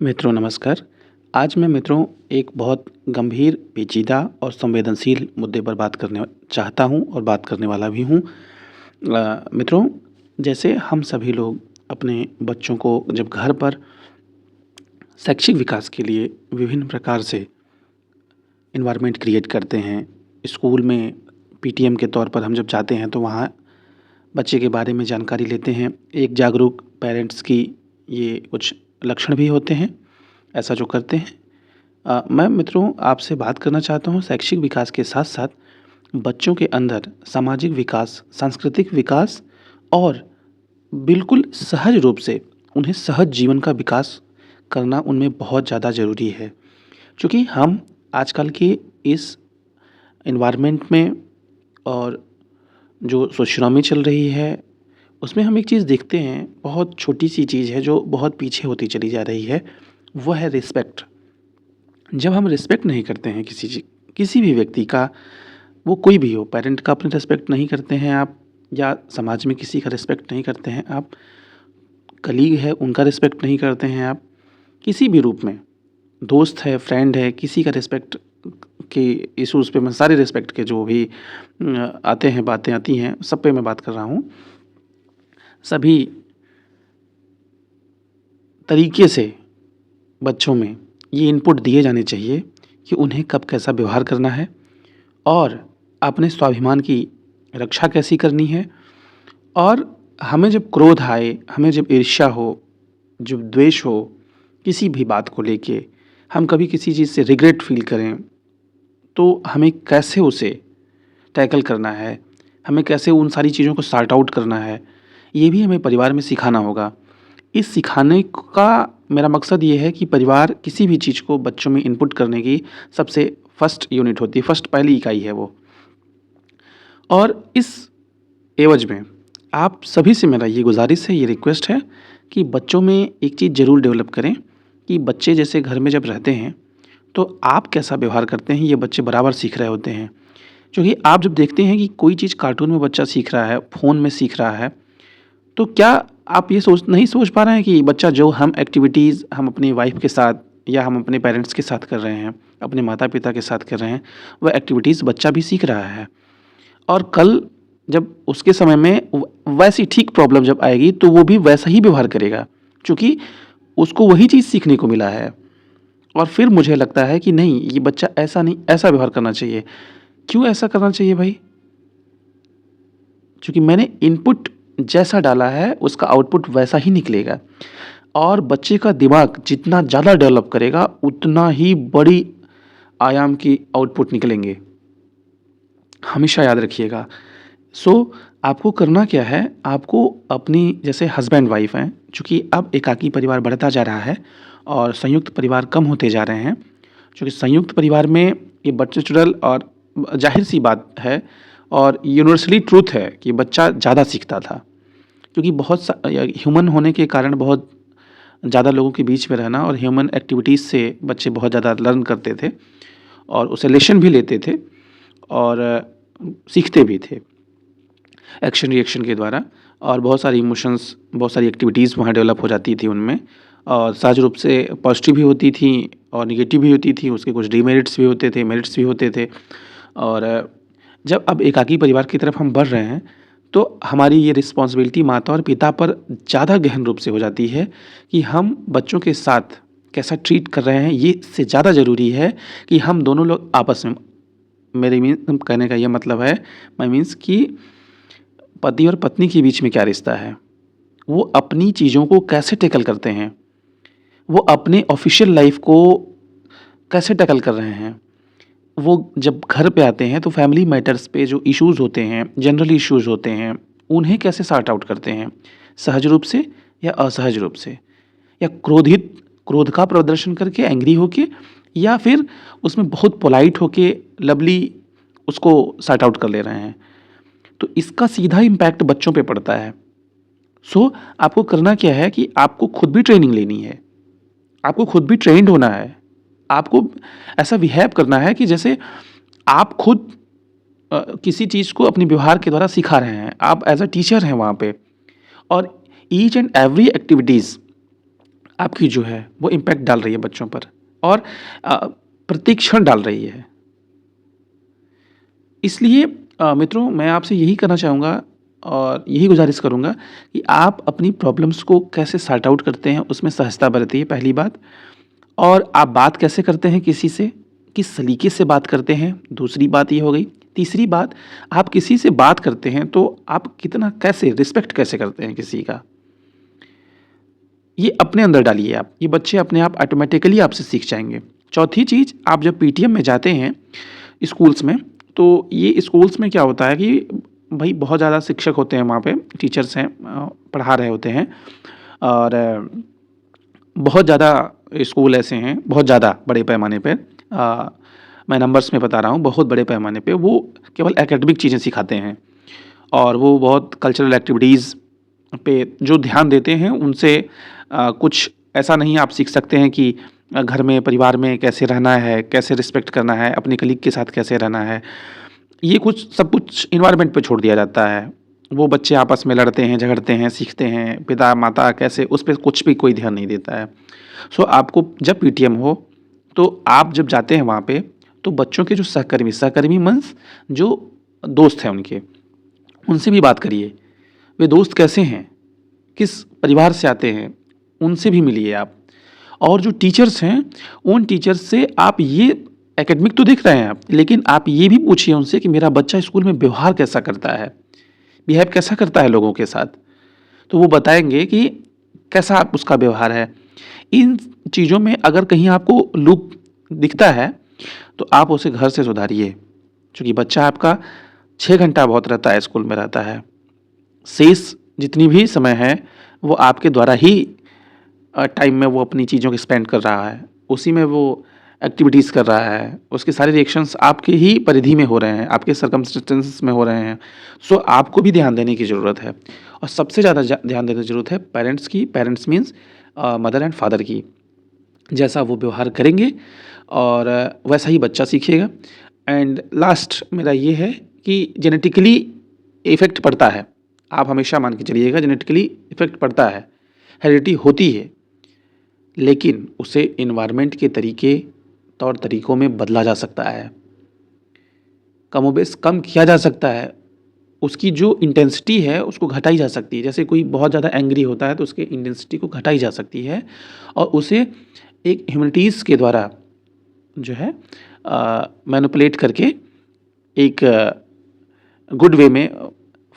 मित्रों नमस्कार। आज मैं मित्रों एक बहुत गंभीर, पेचीदा और संवेदनशील मुद्दे पर बात करने चाहता हूँ और बात करने वाला भी हूँ। मित्रों, जैसे हम सभी लोग अपने बच्चों को जब घर पर शैक्षिक विकास के लिए विभिन्न प्रकार से एनवायरनमेंट क्रिएट करते हैं। स्कूल में पीटीएम के तौर पर हम जब जाते हैं तो वहाँ बच्चे के बारे में जानकारी लेते हैं। एक जागरूक पेरेंट्स की ये कुछ लक्षण भी होते हैं, ऐसा जो करते हैं। मैं मित्रों आपसे बात करना चाहता हूँ शैक्षिक विकास के साथ-साथ बच्चों के अंदर सामाजिक विकास, सांस्कृतिक विकास और बिल्कुल सहज रूप से उन्हें सहज जीवन का विकास करना उनमें बहुत ज़्यादा ज़रूरी है। चूँकि हम आजकल के इस एनवायरनमेंट में और जो सोशियोनॉमी चल रही है, उसमें हम एक चीज़ देखते हैं, बहुत छोटी-सी चीज़ है जो बहुत पीछे होती चली जा रही है, वो है रिस्पेक्ट। जब हम रिस्पेक्ट नहीं करते हैं किसी भी व्यक्ति का, वो कोई भी हो, पेरेंट का अपनी रिस्पेक्ट नहीं करते हैं आप, या समाज में किसी का रिस्पेक्ट नहीं करते हैं आप, कलीग है उनका रिस्पेक्ट नहीं करते हैं आप, किसी भी रूप में, दोस्त है, फ्रेंड है, किसी का रिस्पेक्ट के इश्यूज़ पे मैं सारे रिस्पेक्ट के जो भी आते हैं, बातें आती हैं, सब पे मैं बात कर रहा हूँ। सभी तरीके से बच्चों में ये इनपुट दिए जाने चाहिए कि उन्हें कब कैसा व्यवहार करना है और अपने स्वाभिमान की रक्षा कैसी करनी है। और हमें जब क्रोध आए, हमें जब ईर्ष्या हो, जब द्वेष हो, किसी भी बात को लेके हम कभी किसी चीज़ से रिग्रेट फ़ील करें, तो हमें कैसे उसे टैकल करना है, हमें कैसे उन सारी चीज़ों को सॉर्ट आउट करना है, ये भी हमें परिवार में सिखाना होगा। इस सिखाने का मेरा मकसद ये है कि परिवार किसी भी चीज़ को बच्चों में इनपुट करने की सबसे फर्स्ट यूनिट होती है, फर्स्ट पहली इकाई है वो। और इस एवज में आप सभी से मेरा ये गुज़ारिश है, ये रिक्वेस्ट है कि बच्चों में एक चीज़ ज़रूर डेवलप करें कि बच्चे जैसे घर में जब रहते हैं, तो आप कैसा व्यवहार करते हैं, ये बच्चे बराबर सीख रहे होते हैं। क्योंकि आप जब देखते हैं कि कोई चीज़ कार्टून में बच्चा सीख रहा है, फ़ोन में सीख रहा है, तो क्या आप ये नहीं सोच पा रहे हैं कि बच्चा जो हम एक्टिविटीज़ हम अपनी वाइफ़ के साथ या हम अपने पेरेंट्स के साथ कर रहे हैं, अपने माता-पिता के साथ कर रहे हैं, वह एक्टिविटीज़ बच्चा भी सीख रहा है। और कल जब उसके समय में वैसी ठीक प्रॉब्लम जब आएगी, तो वो भी वैसा ही व्यवहार करेगा, क्योंकि उसको वही चीज़ सीखने को मिला है। और फिर मुझे लगता है कि नहीं, ये बच्चा ऐसा नहीं, ऐसा व्यवहार करना चाहिए। क्यों ऐसा करना चाहिए भाई? क्योंकि मैंने इनपुट जैसा डाला है, उसका आउटपुट वैसा ही निकलेगा। और बच्चे का दिमाग जितना ज़्यादा डेवलप करेगा, उतना ही बड़ी आयाम की आउटपुट निकलेंगे। हमेशा याद रखिएगा। आपको करना क्या है, आपको अपनी जैसे हस्बैंड वाइफ़ हैं, चूँकि अब एकाकी परिवार बढ़ता जा रहा है और संयुक्त परिवार कम होते जा रहे हैं। चूँकि संयुक्त परिवार में ये बच्चे-चुड़ैल और ज़ाहिर-सी बात है और यूनिवर्सली ट्रुथ है कि बच्चा ज़्यादा सीखता था। क्योंकि बहुत सा ह्यूमन होने के कारण बहुत ज़्यादा लोगों के बीच में रहना और ह्यूमन एक्टिविटीज़ से बच्चे बहुत ज़्यादा लर्न करते थे और उसे लेसन भी लेते थे और सीखते भी थे एक्शन रिएक्शन के द्वारा। और बहुत सारी इमोशंस, बहुत सारी एक्टिविटीज़ वहाँ डेवलप हो जाती थी उनमें, और सहज रूप से पॉजिटिव भी होती थी और नेगेटिव भी होती थी। उसके कुछ डीमेरिट्स भी होते थे, मेरिट्स भी होते थे। और जब अब एकाकी परिवार की तरफ हम बढ़ रहे हैं, तो हमारी ये रिस्पॉन्सिबिलिटी माता और पिता पर ज़्यादा गहन रूप से हो जाती है कि हम बच्चों के साथ कैसा ट्रीट कर रहे हैं। ये इससे ज़्यादा ज़रूरी है कि हम दोनों लोग आपस में, मेरे कहने का ये मतलब है, माय मीन्स कि पति और पत्नी के बीच में क्या रिश्ता है, वो अपनी चीज़ों को कैसे टैकल करते हैं, वो अपने ऑफिशियल लाइफ को कैसे टैकल कर रहे हैं। वो जब घर पे आते हैं तो फैमिली मैटर्स पे जो इश्यूज़ होते हैं, जनरल इश्यूज़ होते हैं, उन्हें कैसे सॉर्ट आउट करते हैं, सहज रूप से या असहज रूप से, या क्रोध का प्रदर्शन करके, एंग्री होके, या फिर उसमें बहुत पोलाइट होके लवली उसको सॉर्ट आउट कर ले रहे हैं। तो इसका सीधा इम्पैक्ट बच्चों पे पड़ता है। आपको करना क्या है कि आपको खुद भी ट्रेनिंग लेनी है, आपको खुद भी ट्रेंड होना है। आपको ऐसा बिहेव करना है कि जैसे आप खुद किसी चीज़ को अपने व्यवहार के द्वारा सिखा रहे हैं, आप एज अ टीचर हैं वहाँ पे। और ईच एंड एवरी एक्टिविटीज़ आपकी जो है वो इम्पैक्ट डाल रही है बच्चों पर और प्रति क्षण डाल रही है। इसलिए मित्रों मैं आपसे यही कहना चाहूँगा और यही गुज़ारिश करूँगा कि आप अपनी प्रॉब्लम्स को कैसे सॉर्ट आउट करते हैं उसमें सहजता बरतिए पहली बात। और आप बात कैसे करते हैं किसी से, किस सलीके से बात करते हैं, दूसरी बात ये हो गई। तीसरी बात, आप किसी से बात करते हैं तो आप कितना कैसे रिस्पेक्ट कैसे करते हैं किसी का, ये अपने अंदर डालिए आप। ये बच्चे अपने आप ऑटोमेटिकली आपसे सीख जाएँगे। चौथी चीज़, आप जब पीटीएम में जाते हैं स्कूल्स में, तो ये स्कूल्स में क्या होता है कि भई बहुत ज़्यादा शिक्षक होते हैं वहाँ पे, टीचर्स हैं पढ़ा रहे होते हैं और बहुत ज़्यादा स्कूल ऐसे हैं, बहुत ज़्यादा बड़े पैमाने पे मैं नंबर्स में बता रहा हूँ, बहुत बड़े पैमाने पे वो केवल एकेडमिक चीज़ें सिखाते हैं और वो बहुत कल्चरल एक्टिविटीज़ पे जो ध्यान देते हैं उनसे कुछ ऐसा नहीं आप सीख सकते हैं कि घर में परिवार में कैसे रहना है, कैसे रिस्पेक्ट करना है, अपने कलीग के साथ कैसे रहना है। ये कुछ सब कुछ एनवायरनमेंट पे छोड़ दिया जाता है। वो बच्चे आपस में लड़ते हैं, झगड़ते हैं, सीखते हैं, पिता-माता कैसे, उस पे कुछ भी कोई ध्यान नहीं देता है। सो आपको जब पीटीएम हो, तो आप जब जाते हैं वहाँ पे, तो बच्चों के जो सहकर्मी मीन्स जो दोस्त हैं उनके, उनसे भी बात करिए। वे दोस्त कैसे हैं, किस परिवार से आते हैं, उनसे भी मिलिए आप। और जो टीचर्स हैं, उन टीचर्स से आप ये एकेडमिक तो देख रहे हैं आप, लेकिन आप ये भी पूछिए उनसे कि मेरा बच्चा स्कूल में व्यवहार कैसा करता है, बिहेव कैसा करता है लोगों के साथ। तो वो बताएँगे कि कैसा उसका व्यवहार है। इन चीज़ों में अगर कहीं आपको लूप दिखता है, तो आप उसे घर से सुधारिए। चूँकि बच्चा आपका 6 घंटा बहुत रहता है, स्कूल में रहता है। शेष जितनी भी समय है, वो आपके द्वारा ही टाइम में वो अपनी चीज़ों को स्पेंड कर रहा है। उसी में वो एक्टिविटीज़ कर रहा है। उसके सारे रिएक्शंस आपके ही परिधि में हो रहे हैं, आपके सर्कमस्टेंसेस में हो रहे हैं। सो आपको भी ध्यान देने की ज़रूरत है और सबसे ज़्यादा ध्यान देने की ज़रूरत है पेरेंट्स की। Parents means mother and father की। जैसा वो व्यवहार करेंगे और वैसा ही बच्चा सीखेगा। एंड लास्ट मेरा ये है कि जेनेटिकली इफ़ेक्ट पड़ता है। आप हमेशा मान के चलिएगा जेनेटिकली इफ़ेक्ट पड़ता है, हेरिडिटी होती है, लेकिन उसे एनवायरनमेंट के तौर तरीकों में बदला जा सकता है, कमोबेश कम किया जा सकता है। उसकी जो इंटेंसिटी है उसको घटाई जा सकती है। जैसे कोई बहुत ज़्यादा एंग्री होता है तो उसकी इंटेंसिटी को घटाई जा सकती है और उसे एक ह्यूमैनिटीज़ के द्वारा जो है मैनिपुलेट करके एक गुड वे में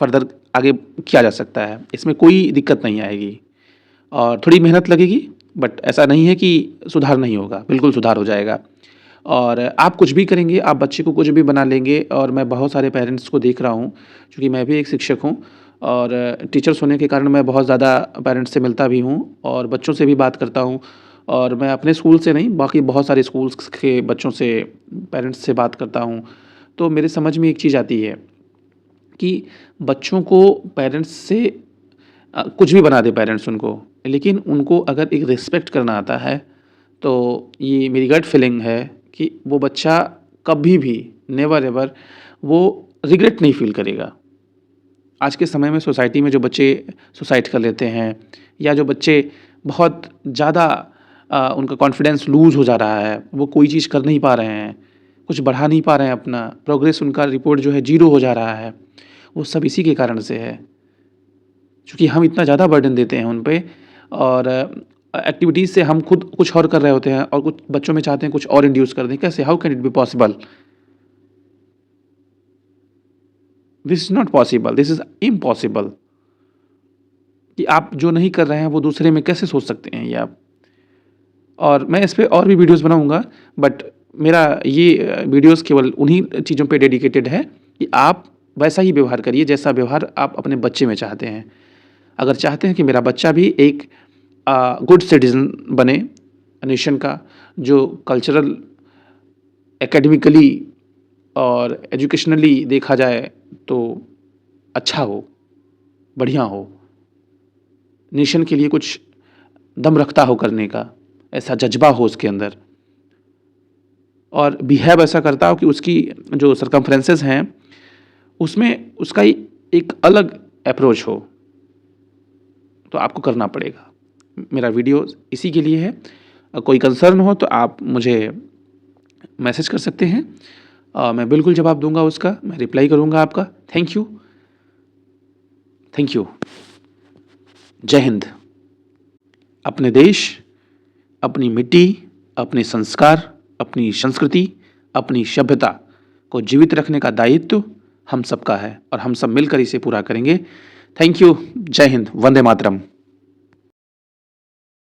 फर्दर आगे किया जा सकता है। इसमें कोई दिक्कत नहीं आएगी और थोड़ी मेहनत लगेगी, बट ऐसा नहीं है कि सुधार नहीं होगा, बिल्कुल सुधार हो जाएगा। और आप कुछ भी करेंगे, आप बच्चे को कुछ भी बना लेंगे। और मैं बहुत सारे पेरेंट्स को देख रहा हूँ, क्योंकि मैं भी एक शिक्षक हूँ और टीचर्स होने के कारण मैं बहुत ज़्यादा पेरेंट्स से मिलता भी हूँ और बच्चों से भी बात करता हूँ। और मैं अपने स्कूल से नहीं, बाकी बहुत सारे स्कूल्स के बच्चों से, पेरेंट्स से बात करता हूँ। तो मेरे समझ में एक चीज़ आती है कि बच्चों को पेरेंट्स से कुछ भी बना दे पेरेंट्स उनको, लेकिन उनको अगर एक रिस्पेक्ट करना आता है, तो ये मेरी गट फीलिंग है कि वो बच्चा कभी भी नेवर एवर वो रिग्रेट नहीं फील करेगा। आज के समय में सोसाइटी में जो बच्चे सुसाइड कर लेते हैं या जो बच्चे बहुत ज़्यादा उनका कॉन्फिडेंस लूज़ हो जा रहा है, वो कोई चीज़ कर नहीं पा रहे हैं, कुछ बढ़ा नहीं पा रहे हैं, अपना प्रोग्रेस उनका रिपोर्ट जो है 0 हो जा रहा है, वो सब इसी के कारण से है। क्योंकि हम इतना ज़्यादा बर्डन देते हैं उन पे और एक्टिविटीज़ से हम खुद कुछ और कर रहे होते हैं और कुछ बच्चों में चाहते हैं कुछ और इंड्यूस कर दें। कैसे? How can it be possible? This is not possible, this is impossible. कि आप जो नहीं कर रहे हैं वो दूसरे में कैसे सोच सकते हैं ये आप? और मैं इस पे और भी वीडियोस बनाऊंगा, बट मेरा ये वीडियोस केवल उन्हीं चीज़ों पे डेडिकेटेड है कि आप वैसा ही व्यवहार करिए जैसा व्यवहार आप अपने बच्चे में चाहते हैं। अगर चाहते हैं कि मेरा बच्चा भी एक गुड सिटीज़न बने नेशन का, जो कल्चरल, एकेडमिकली और एजुकेशनली देखा जाए तो अच्छा हो, बढ़िया हो, नेशन के लिए कुछ दम रखता हो करने का, ऐसा जज्बा हो उसके अंदर, और बिहेव ऐसा करता हो कि उसकी जो सर्कमफ्रेंसेस हैं उसमें उसका एक अलग अप्रोच हो, तो आपको करना पड़ेगा। मेरा वीडियो इसी के लिए है। कोई कंसर्न हो तो आप मुझे मैसेज कर सकते हैं, मैं बिल्कुल जवाब दूंगा उसका, मैं रिप्लाई करूंगा आपका। Thank you, thank you. जय हिंद। अपने देश, अपनी मिट्टी, अपने संस्कार, अपनी संस्कृति, अपनी सभ्यता को जीवित रखने का दायित्व हम सबका है और हम सब मिलकर इसे पूरा करेंगे। Thank you. जय हिंद। वंदे मातरम।